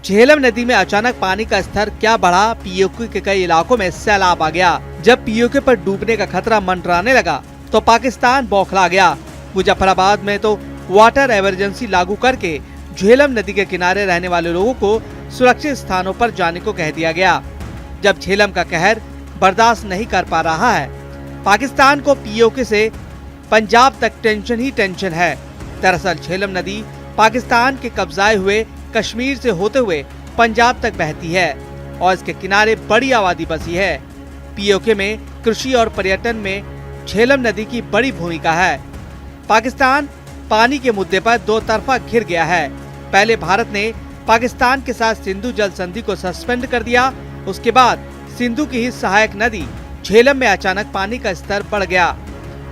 झेलम नदी में अचानक पानी का स्तर क्या बढ़ा, पीओके के कई इलाकों में सैलाब आ गया। जब पीओके पर डूबने का खतरा मंडराने लगा तो पाकिस्तान बौखला गया। मुजफ्फराबाद में तो वाटर इमरजेंसी लागू करके झेलम नदी के किनारे रहने वाले लोगों को सुरक्षित स्थानों पर जाने को कह दिया गया। जब झेलम का कहर बर्दाश्त नहीं कर पा रहा है, पाकिस्तान को पीओके से पंजाब तक टेंशन ही टेंशन है। दरअसल झेलम नदी पाकिस्तान के कब्जाए हुए कश्मीर से होते हुए पंजाब तक बहती है और इसके किनारे बड़ी आबादी बसी है। पीओके में कृषि और पर्यटन में झेलम नदी की बड़ी भूमिका है। पाकिस्तान पानी के मुद्दे पर दो तरफा घिर गया है। पहले भारत ने पाकिस्तान के साथ सिंधु जल संधि को सस्पेंड कर दिया। उसके बाद सिंधु की ही सहायक नदी झेलम में अचानक पानी का स्तर बढ़ गया।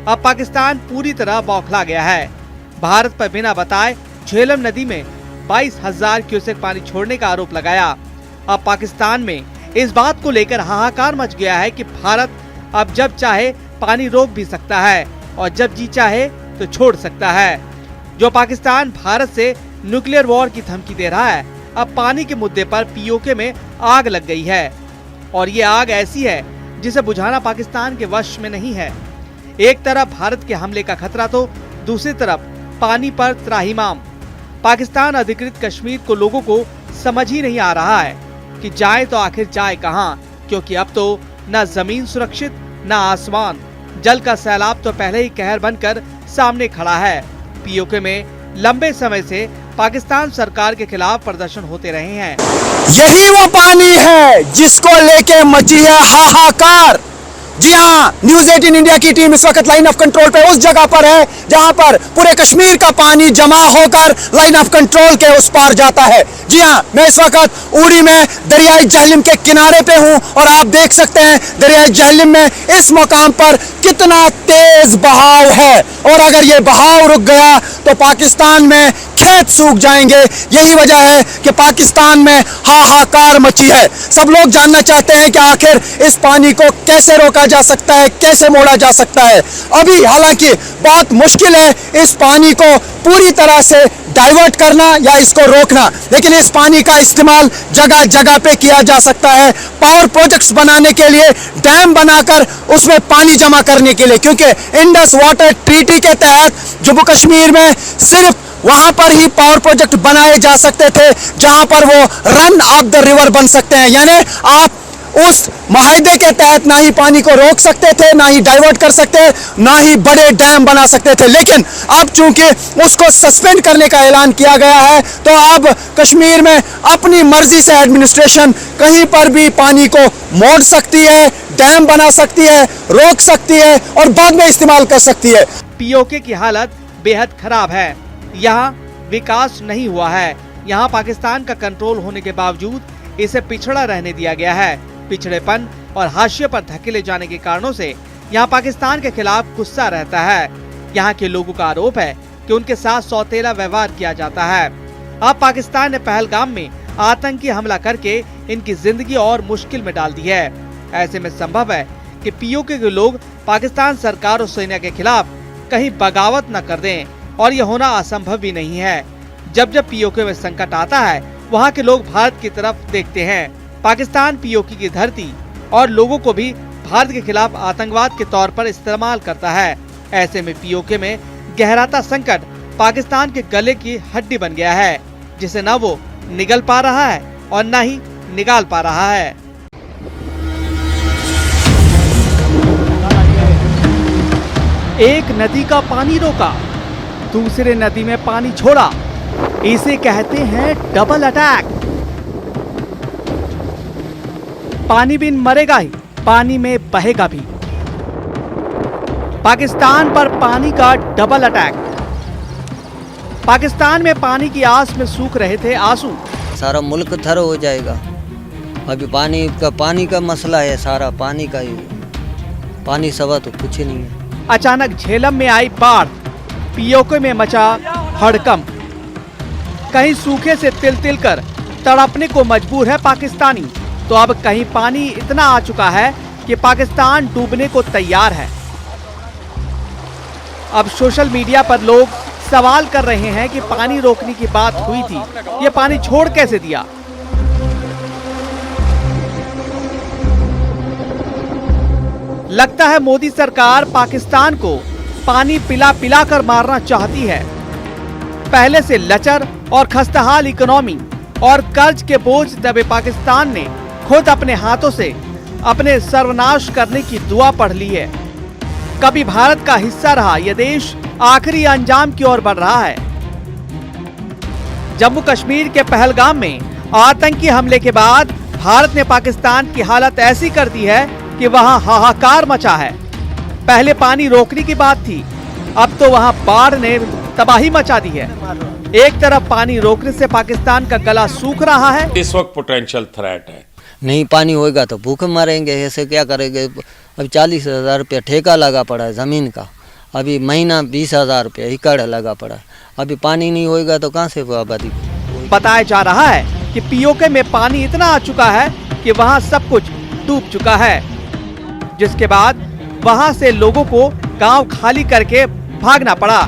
अब पाकिस्तान पूरी तरह बौखला गया है। भारत पर बिना बताए झेलम नदी में 22,000 क्यूसेक पानी छोड़ने का आरोप लगाया। अब पाकिस्तान में इस बात को लेकर हाहाकार मच गया है कि भारत अब जब चाहे पानी रोक भी सकता है और जब जी चाहे तो छोड़ सकता है। जो पाकिस्तान भारत से न्यूक्लियर वॉर की धमकी दे रहा है, अब पानी के मुद्दे पर पीओके में आग लग गई है और ये आग ऐसी है जिसे बुझाना पाकिस्तान के वश में नहीं है। एक तरफ भारत के हमले का खतरा तो दूसरी तरफ पानी पर त्राहिमाम। पाकिस्तान अधिकृत कश्मीर को लोगों को समझ ही नहीं आ रहा है कि जाए तो आखिर जाए कहां, क्योंकि अब तो न जमीन सुरक्षित न आसमान। जल का सैलाब तो पहले ही कहर बनकर सामने खड़ा है। पीओके में लंबे समय से पाकिस्तान सरकार के खिलाफ प्रदर्शन होते रहे हैं। यही वो पानी है जिसको लेके मची है हाहाकार। जी हाँ, न्यूज़ 18 इंडिया की टीम इस वक्त लाइन ऑफ कंट्रोल पे उस जगह पर है जहां पर पूरे कश्मीर का पानी जमा होकर लाइन ऑफ कंट्रोल के उस पार जाता है। जी हाँ, मैं इस वक्त उड़ी में दरियाई झेलम के किनारे पे हूं और आप देख सकते हैं दरियाई झेलम में इस मुकाम पर कितना तेज बहाव है और अगर ये बहाव रुक गया तो पाकिस्तान में खेत सूख जाएंगे। यही वजह है कि पाकिस्तान में हाहाकार मची है। सब लोग जानना चाहते हैं कि आखिर इस पानी को कैसे रोका जा सकता है, कैसे मोड़ा जा सकता है। अभी हालांकि बहुत मुश्किल है इस पानी को पूरी तरह से डाइवर्ट करना या इसको रोकना, लेकिन इस पानी का इस्तेमाल जगह जगह पे किया जा सकता है। पावर प्रोजेक्ट्स बनाने के लिए, डैम बनाकर उसमें पानी जमा करने के लिए, क्योंकि इंडस वाटर ट्रीटी के तहत जम्मू कश्मीर में सिर्फ वहां पर ही पावर प्रोजेक्ट बनाए जा सकते थे जहां पर वो रन ऑफ द रिवर बन सकते हैं। यानी आप उस माहिदे के तहत ना ही पानी को रोक सकते थे, ना ही डाइवर्ट कर सकते, ना ही बड़े डैम बना सकते थे। लेकिन अब चूंकि उसको सस्पेंड करने का ऐलान किया गया है तो अब कश्मीर में अपनी मर्जी से एडमिनिस्ट्रेशन कहीं पर भी पानी को मोड़ सकती है, डैम बना सकती है, रोक सकती है और बाद में इस्तेमाल कर सकती है। पीओके की हालत बेहद खराब है। यहाँ विकास नहीं हुआ है। यहाँ पाकिस्तान का कंट्रोल होने के बावजूद इसे पिछड़ा रहने दिया गया है। पिछड़ेपन और हाशिए पर धकेले जाने के कारणों से यहाँ पाकिस्तान के खिलाफ गुस्सा रहता है। यहाँ के लोगों का आरोप है कि उनके साथ सौतेला व्यवहार किया जाता है। अब पाकिस्तान ने पहलगाम में आतंकी हमला करके इनकी जिंदगी और मुश्किल में डाल दी है। ऐसे में संभव है कि पीओके के लोग पाकिस्तान सरकार और सेना के खिलाफ कहीं बगावत न कर दें और यह होना असंभव भी नहीं है। जब जब पीओके में संकट आता है वहाँ के लोग भारत की तरफ देखते हैं। पाकिस्तान पीओके की धरती और लोगों को भी भारत के खिलाफ आतंकवाद के तौर पर इस्तेमाल करता है। ऐसे में पीओके में गहराता संकट पाकिस्तान के गले की हड्डी बन गया है, जिसे न वो निगल पा रहा है और न ही निकाल पा रहा है। एक नदी का पानी रोका, दूसरे नदी में पानी छोड़ा, इसे कहते हैं डबल अटैक। पानी बिन मरेगा ही, पानी में बहेगा भी। पाकिस्तान पर पानी का डबल अटैक। पाकिस्तान में पानी की आस में सूख रहे थे आंसू। सारा मुल्क थर हो जाएगा। अभी पानी का मसला है, सारा पानी का ही। पानी सवा तो कुछ ही नहीं है। अचानक झेलम में आई बाढ़, पीओके में मचा हड़कंप। कहीं सूखे से तिल कर तड़पने को मजबूर है पाकिस्तानी, तो अब कहीं पानी इतना आ चुका है कि पाकिस्तान डूबने को तैयार है। अब सोशल मीडिया पर लोग सवाल कर रहे हैं कि पानी रोकने की बात हुई थी, ये पानी छोड़ कैसे दिया। लगता है मोदी सरकार पाकिस्तान को पानी पिला पिला कर मारना चाहती है। पहले से लचर और खस्ताहाल इकोनॉमी और कर्ज के बोझ दबे पाकिस्तान ने खुद अपने हाथों से अपने सर्वनाश करने की दुआ पढ़ ली है। कभी भारत का हिस्सा रहा यह देश आखिरी अंजाम की ओर बढ़ रहा है। जम्मू कश्मीर के पहलगाम में आतंकी हमले के बाद भारत ने पाकिस्तान की हालत ऐसी कर दी है कि वहां हाहाकार मचा है। पहले पानी रोकने की बात थी, अब तो वहां बाढ़ ने तबाही मचा दी है। एक तरफ पानी रोकने से पाकिस्तान का गला सूख रहा है, इस वक्त पोटेंशियल थ्रेट है। नहीं पानी होएगा तो भूखे मरेंगे, ऐसे क्या करेंगे। अभी 40,000 रुपया ठेका लगा पड़ा है ज़मीन का, अभी महीना 20,000 रुपया एकड़ लगा पड़ा है। अभी पानी नहीं होएगा तो कहाँ से आबादी। बताया जा रहा है कि पीओके में पानी इतना आ चुका है कि वहां सब कुछ डूब चुका है, जिसके बाद वहां से लोगों को गांव खाली करके भागना पड़ा।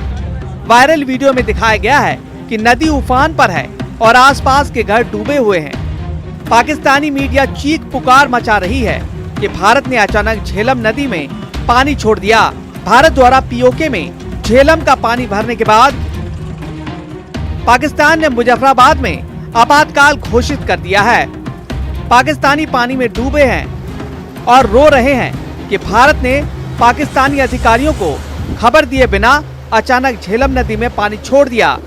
वायरल वीडियो में दिखाया गया है कि नदी उफान पर है और आसपास के घर डूबे हुए हैं। पाकिस्तानी मीडिया चीख पुकार मचा रही है कि भारत ने अचानक झेलम नदी में पानी छोड़ दिया। भारत द्वारा पीओके में झेलम का पानी भरने के बाद पाकिस्तान ने मुजफ्फराबाद में आपातकाल घोषित कर दिया है। पाकिस्तानी पानी में डूबे हैं और रो रहे हैं कि भारत ने पाकिस्तानी अधिकारियों को खबर दिए बिना अचानक झेलम नदी में पानी छोड़ दिया।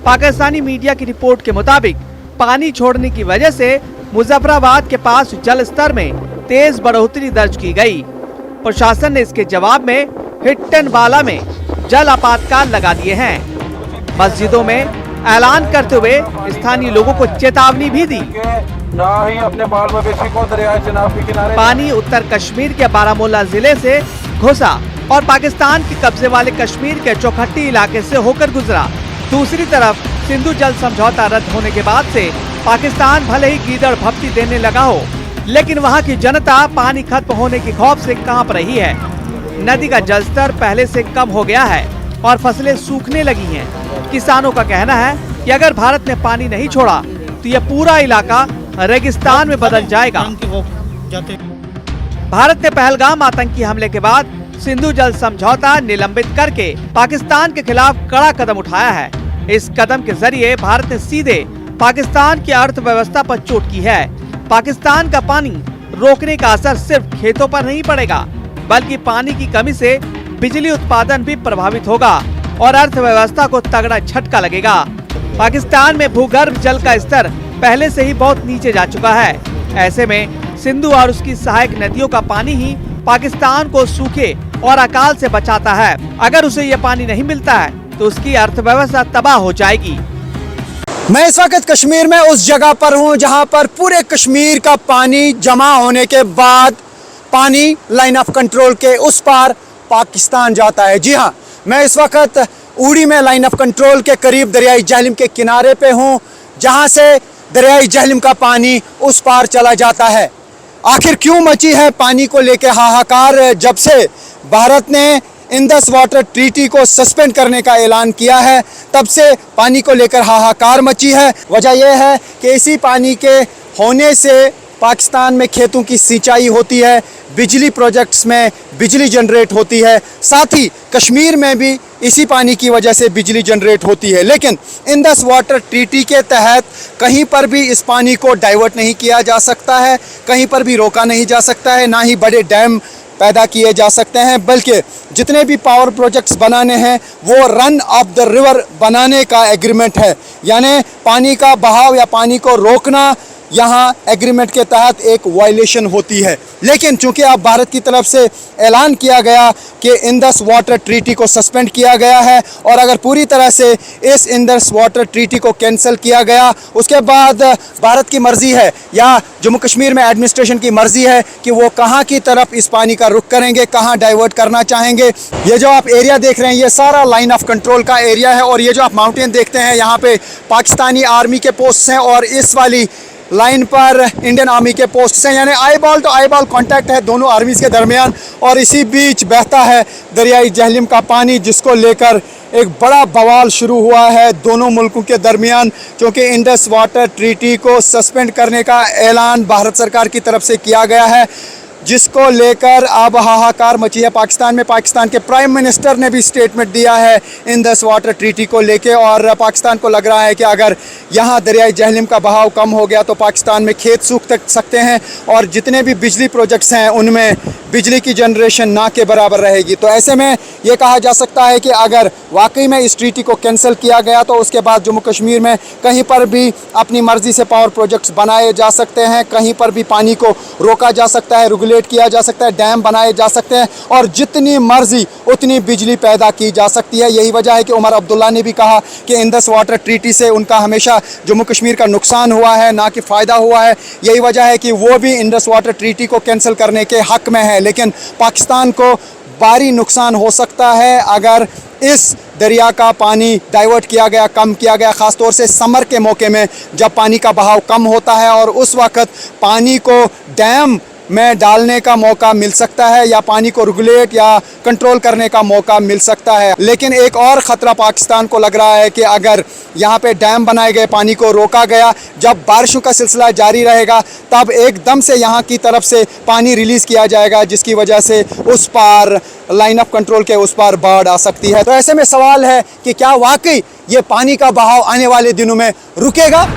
पाकिस्तानी मीडिया की रिपोर्ट के मुताबिक पानी छोड़ने की वजह से मुजफ्फराबाद के पास जल स्तर में तेज बढ़ोतरी दर्ज की गई। प्रशासन ने इसके जवाब में हिट्टनवाला में जल आपातकाल लगा दिए हैं। मस्जिदों में ऐलान करते हुए स्थानीय लोगों को चेतावनी भी दी। ना ही अपने बाल मवेशी को दरिया चिनाब के किनारे। पानी उत्तर कश्मीर के बारामूला जिले से घुसा और पाकिस्तान के कब्जे वाले कश्मीर के चौखट्टी इलाके से होकर गुजरा। दूसरी तरफ सिंधु जल समझौता रद्द होने के बाद से पाकिस्तान भले ही गीदड़ भपटी देने लगा हो, लेकिन वहां की जनता पानी खत्म होने के खौफ से कांप रही है। नदी का जलस्तर पहले से कम हो गया है और फसलें सूखने लगी हैं। किसानों का कहना है कि अगर भारत ने पानी नहीं छोड़ा तो यह पूरा इलाका रेगिस्तान में बदल जाएगा। भारत ने पहलगाम आतंकी हमले के बाद सिंधु जल समझौता निलंबित करके पाकिस्तान के खिलाफ कड़ा कदम उठाया है। इस कदम के जरिए भारत ने सीधे पाकिस्तान की अर्थव्यवस्था पर चोट की है। पाकिस्तान का पानी रोकने का असर सिर्फ खेतों पर नहीं पड़ेगा, बल्कि पानी की कमी से बिजली उत्पादन भी प्रभावित होगा और अर्थव्यवस्था को तगड़ा झटका लगेगा। पाकिस्तान में भूगर्भ जल का स्तर पहले से ही बहुत नीचे जा चुका है। ऐसे में सिंधु और उसकी सहायक नदियों का पानी ही पाकिस्तान को सूखे और अकाल से बचाता है। अगर उसे ये पानी नहीं मिलता है तो उसकी अर्थव्यवस्था तबाह हो जाएगी। मैं इस वक्त कश्मीर में उस जगह पर हूं जहां पर पूरे कश्मीर का पानी जमा होने के बाद पानी लाइन ऑफ कंट्रोल के उस पार पाकिस्तान जाता है। जी हां, मैं इस वक्त उड़ी में लाइन ऑफ कंट्रोल के करीब दरियाई जहलम के किनारे पे हूं, जहां से दरियाई जहलम का पानी उस पार चला जाता है। आखिर क्यों मची है पानी को लेकर हाहाकार? जब से भारत ने इंडस वाटर ट्रीटी को सस्पेंड करने का ऐलान किया है, तब से पानी को लेकर हाहाकार मची है। वजह यह है कि इसी पानी के होने से पाकिस्तान में खेतों की सिंचाई होती है, बिजली प्रोजेक्ट्स में बिजली जनरेट होती है, साथ ही कश्मीर में भी इसी पानी की वजह से बिजली जनरेट होती है। लेकिन इंडस वाटर ट्रीटी के तहत कहीं पर भी इस पानी को डाइवर्ट नहीं किया जा सकता है, कहीं पर भी रोका नहीं जा सकता है, ना ही बड़े डैम पैदा किए जा सकते हैं, बल्कि जितने भी पावर प्रोजेक्ट्स बनाने हैं वो रन ऑफ द रिवर बनाने का एग्रीमेंट है। यानी पानी का बहाव या पानी को रोकना यहाँ एग्रीमेंट के तहत एक वायलेशन होती है। लेकिन चूंकि अब भारत की तरफ से ऐलान किया गया कि इंडस वाटर ट्रीटी को सस्पेंड किया गया है, और अगर पूरी तरह से इस इंडस वाटर ट्रीटी को कैंसिल किया गया, उसके बाद भारत की मर्जी है या जम्मू कश्मीर में एडमिनिस्ट्रेशन की मर्जी है कि वो कहाँ की तरफ इस पानी का रुख करेंगे, कहाँ डाइवर्ट करना चाहेंगे। ये जो आप एरिया देख रहे हैं ये सारा लाइन ऑफ कंट्रोल का एरिया है, और ये जो आप माउंटेन देखते हैं यहाँ पे पाकिस्तानी आर्मी के पोस्ट हैं और इस वाली लाइन पर इंडियन आर्मी के पोस्ट हैं। यानी eyeball to eyeball contact है दोनों आर्मीज़ के दरमियान, और इसी बीच बहता है दरियाई जहलम का पानी, जिसको लेकर एक बड़ा बवाल शुरू हुआ है दोनों मुल्कों के दरमियान, क्योंकि इंडस वाटर ट्रीटी को सस्पेंड करने का ऐलान भारत सरकार की तरफ से किया गया है। जिसको लेकर अब हाहाकार मची है पाकिस्तान में। पाकिस्तान के प्राइम मिनिस्टर ने भी स्टेटमेंट दिया है इंदस वाटर ट्रीटी को लेके, और पाकिस्तान को लग रहा है कि अगर यहाँ दरियाई जहलम का बहाव कम हो गया तो पाकिस्तान में खेत सूख सकते हैं और जितने भी बिजली प्रोजेक्ट्स हैं उनमें बिजली की जनरेशन ना के बराबर रहेगी। तो ऐसे में ये कहा जा सकता है कि अगर वाकई में इस ट्रीटी को कैंसिल किया गया तो उसके बाद जम्मू कश्मीर में कहीं पर भी अपनी मर्ज़ी से पावर प्रोजेक्ट्स बनाए जा सकते हैं, कहीं पर भी पानी को रोका जा सकता है, रेगुलेट किया जा सकता है, डैम बनाए जा सकते हैं और जितनी मर्ज़ी उतनी बिजली पैदा की जा सकती है। यही वजह है कि उमर अब्दुल्ला ने भी कहा कि इंदस वाटर ट्रीटी से उनका हमेशा जम्मू कश्मीर का नुकसान हुआ है, ना कि फ़ायदा हुआ है। यही वजह है कि वो भी इंदस वाटर ट्रीटी को कैंसिल करने के हक़ में है, लेकिन पाकिस्तान को भारी नुकसान हो सकता है अगर इस दरिया का पानी डाइवर्ट किया गया, कम किया गया, ख़ास तौर से समर के मौके में जब पानी का बहाव कम होता है और उस वक़्त पानी को डैम में डालने का मौका मिल सकता है या पानी को रेगुलेट या कंट्रोल करने का मौका मिल सकता है। लेकिन एक और ख़तरा पाकिस्तान को लग रहा है कि अगर यहाँ पे डैम बनाए गए, पानी को रोका गया, जब बारिशों का सिलसिला जारी रहेगा तब एकदम से यहाँ की तरफ से पानी रिलीज़ किया जाएगा, जिसकी वजह से उस पार लाइन ऑफ कंट्रोल के उस पार बाढ़ आ सकती है। तो ऐसे में सवाल है कि क्या वाकई ये पानी का बहाव आने वाले दिनों में रुकेगा?